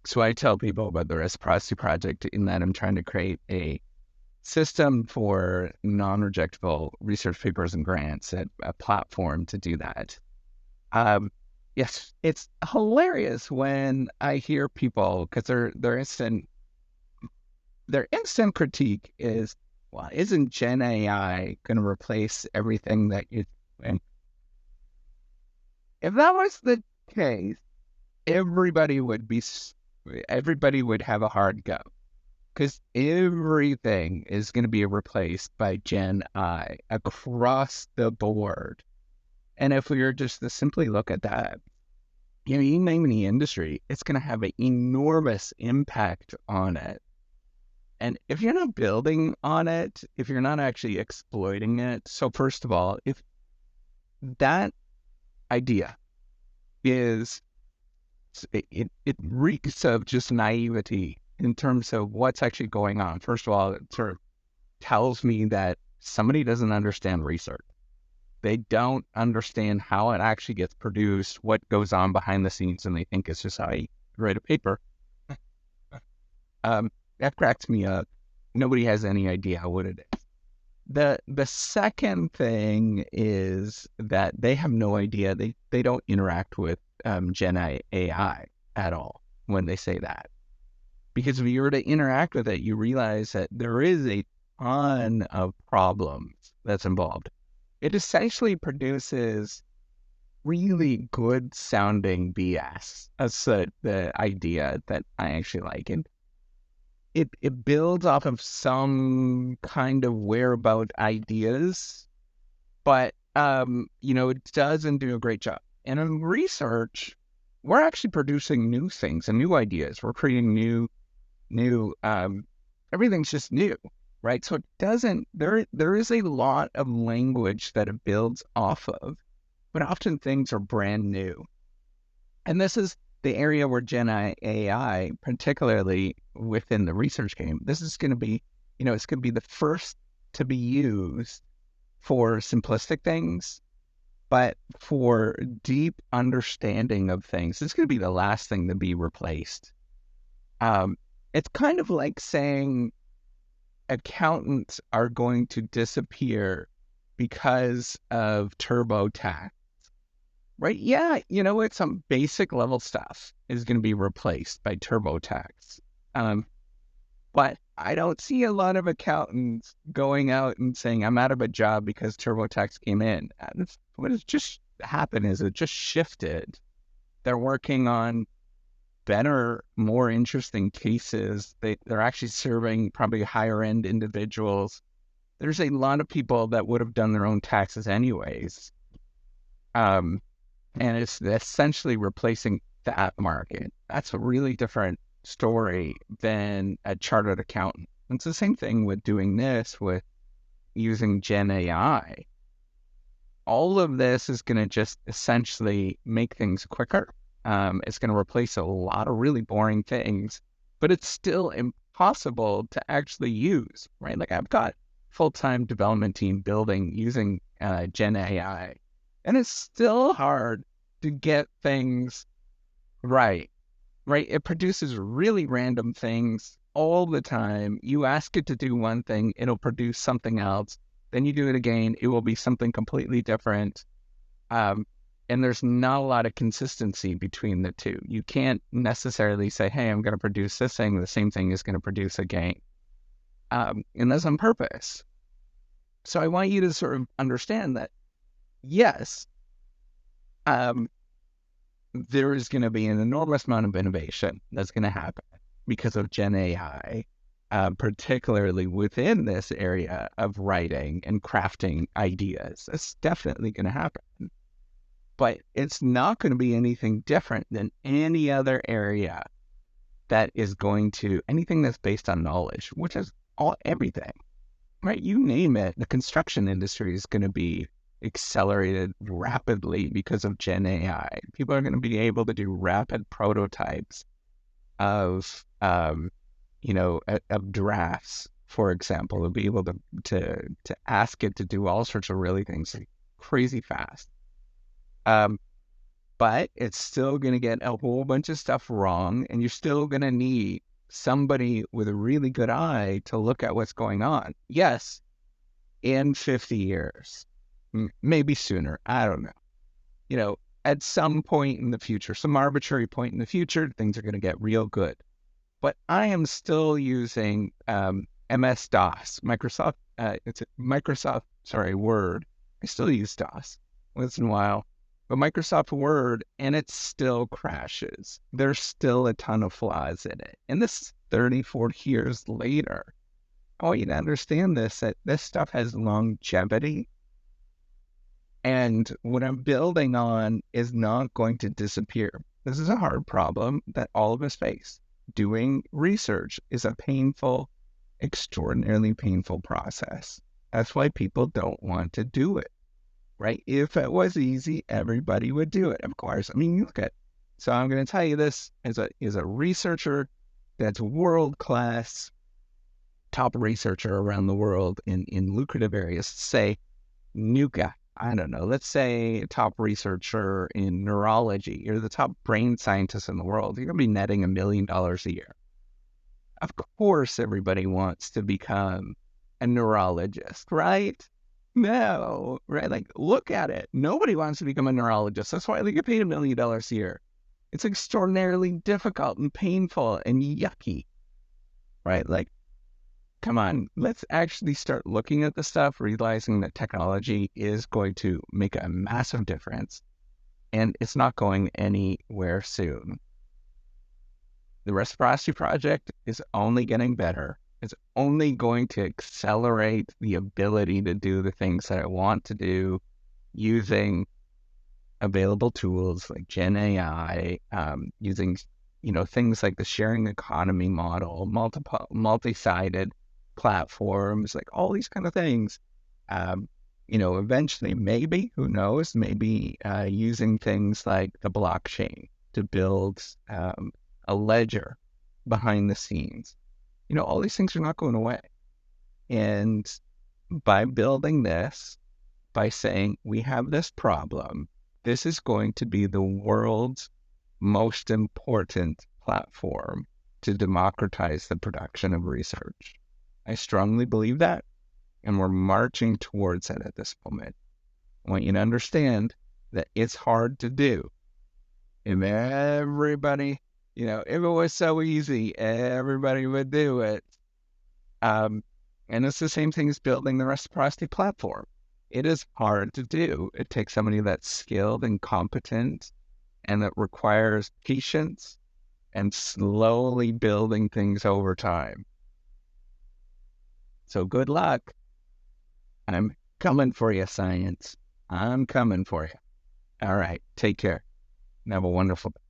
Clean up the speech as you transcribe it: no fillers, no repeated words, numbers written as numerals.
So I tell people about the Reciprocity Project in that I'm trying to create a system for non-rejectable research papers and grants, a platform to do that. Um, yes, it's hilarious when I hear people because their instant critique is, well, isn't Gen AI going to replace everything that you? And if that was the case, everybody would be, everybody would have a hard go because everything is going to be replaced by Gen I across the board. And if we were just to simply look at that, you name any industry, it's going to have an enormous impact on it. And if you're not building on it, if you're not actually exploiting it, so first of all, if that idea is, it reeks of just naivety in terms of what's actually going on. First of all, it sort of tells me that somebody doesn't understand research. They don't understand how it actually gets produced, what goes on behind the scenes, and they think it's just how you write a paper. That cracks me up. Nobody has any idea what it is. The second thing is that they have no idea. They don't interact with Gen AI at all when they say that. Because if you were to interact with it, you realize that there is a ton of problems that's involved. It essentially produces really good sounding BS. That's the idea that I actually like. And it builds off of some kind of whereabout ideas, but it doesn't do a great job. And in research, we're actually producing new things and new ideas. We're creating new everything's just new, right? So it doesn't there is a lot of language that it builds off of, but often things are brand new. And this is the area where Gen AI, particularly within the research game, this is going to be, it's going to be the first to be used for simplistic things, but for deep understanding of things, it's going to be the last thing to be replaced. Um, it's kind of like saying accountants are going to disappear because of TurboTax, right? Yeah, it's some basic level stuff is going to be replaced by TurboTax. Um, but I don't see a lot of accountants going out and saying, I'm out of a job because TurboTax came in. What has just happened is it just shifted. They're working on better, more interesting cases. They're actually serving probably higher end individuals. There's a lot of people that would have done their own taxes anyways. Um, and it's essentially replacing that market. That's a really different story than a chartered accountant. It's the same thing with doing this with using Gen AI. All of this is going to just essentially make things quicker. It's going to replace a lot of really boring things, but it's still impossible to actually use, right? Like I've got full-time development team building using Gen AI, and it's still hard to get things right, right? It produces really random things all the time. You ask it to do one thing, it'll produce something else. Then you do it again, it will be something completely different. Um, and there's not a lot of consistency between the two. You can't necessarily say, hey, I'm going to produce this thing, the same thing is going to produce again. And that's on purpose. So I want you to sort of understand that, yes, um, there is going to be an enormous amount of innovation that's going to happen because of Gen AI, particularly within this area of writing and crafting ideas. That's definitely going to happen. But it's not going to be anything different than any other area that is going to, anything that's based on knowledge, which is everything, right? You name it, the construction industry is going to be accelerated rapidly because of Gen AI. People are going to be able to do rapid prototypes of, of drafts, for example. They'll be able to ask it to do all sorts of really things like crazy fast. Um, but it's still going to get a whole bunch of stuff wrong, and you're still going to need somebody with a really good eye to look at what's going on. Yes, in 50 years, maybe sooner. I don't know. You know, at some point in the future, some arbitrary point in the future, things are going to get real good. But I am still using MS-DOS, Microsoft, Word. I still use DOS once in a while, but Microsoft Word, and it still crashes. There's still a ton of flaws in it. And this is 30, 40 years later. I want you to understand this, that this stuff has longevity. And what I'm building on is not going to disappear. This is a hard problem that all of us face. Doing research is a painful, extraordinarily painful process. That's why people don't want to do it, right? If it was easy, everybody would do it, of course. I mean, look at. So I'm going to tell you this as a researcher that's world-class, top researcher around the world in lucrative areas. Say, new guy. I don't know, let's say a top researcher in neurology. You're the top brain scientist in the world. You're going to be netting $1 million a year. Of course, everybody wants to become a neurologist, right? No, right? Like, look at it. Nobody wants to become a neurologist. That's why they get paid $1 million a year. It's extraordinarily difficult and painful and yucky, right? Like, come on, let's actually start looking at the stuff, realizing that technology is going to make a massive difference, and it's not going anywhere soon. The Reciprocity Project is only getting better. It's only going to accelerate the ability to do the things that I want to do using available tools like Gen AI, using things like the sharing economy model, multi-sided platforms, like all these kind of things. Eventually, maybe, who knows, maybe using things like the blockchain to build a ledger behind the scenes. All these things are not going away. And by building this, by saying we have this problem, this is going to be the world's most important platform to democratize the production of research. I strongly believe that, and we're marching towards it at this moment. I want you to understand that it's hard to do. If everybody, if it was so easy, everybody would do it. And it's the same thing as building the reciprocity platform. It is hard to do. It takes somebody that's skilled and competent, and that requires patience and slowly building things over time. So good luck. I'm coming for you, science. I'm coming for you. All right. Take care and have a wonderful day.